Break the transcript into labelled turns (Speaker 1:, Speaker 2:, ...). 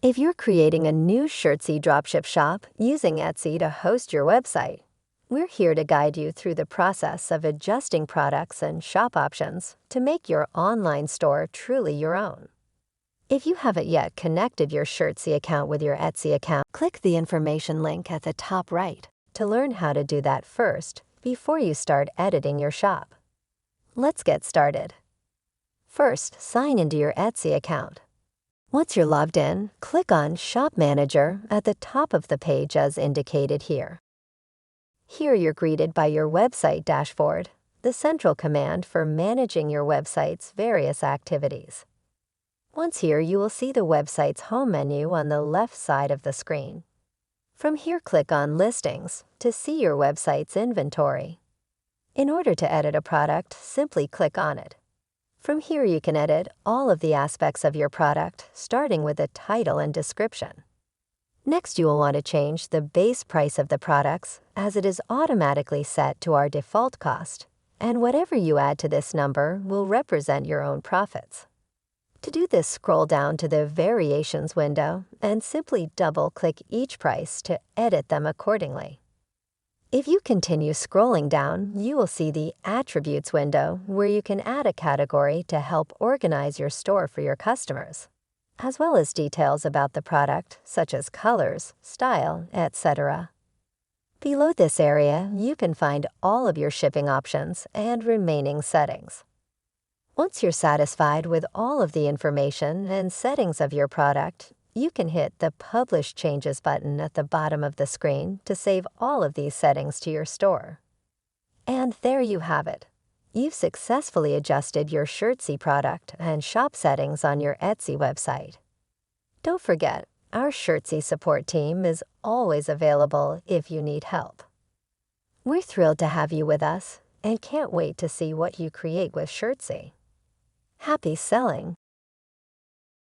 Speaker 1: If you're creating a new Shirtsy Dropship shop using Etsy to host your website, we're here to guide you through the process of adjusting products and shop options to make your online store truly your own. If you haven't yet connected your Shirtsy account with your Etsy account, click the information link at the top right to learn how to do that first before you start editing your shop. Let's get started. First, sign into your Etsy account. Once you're logged in, click on Shop Manager at the top of the page as indicated here. Here you're greeted by your website dashboard, the central command for managing your website's various activities. Once here, you will see the website's home menu on the left side of the screen. From here, click on Listings to see your website's inventory. In order to edit a product, simply click on it. From here, you can edit all of the aspects of your product, starting with the title and description. Next, you will want to change the base price of the products, as it is automatically set to our default cost, and whatever you add to this number will represent your own profits. To do this, scroll down to the Variations window and simply double-click each price to edit them accordingly. If you continue scrolling down, you will see the Attributes window where you can add a category to help organize your store for your customers, as well as details about the product such as colors, style, etc. Below this area, you can find all of your shipping options and remaining settings. Once you're satisfied with all of the information and settings of your product, you can hit the Publish Changes button at the bottom of the screen to save all of these settings to your store. And there you have it. You've successfully adjusted your Shirtsy product and shop settings on your Etsy website. Don't forget, our Shirtsy support team is always available if you need help. We're thrilled to have you with us and can't wait to see what you create with Shirtsy. Happy selling!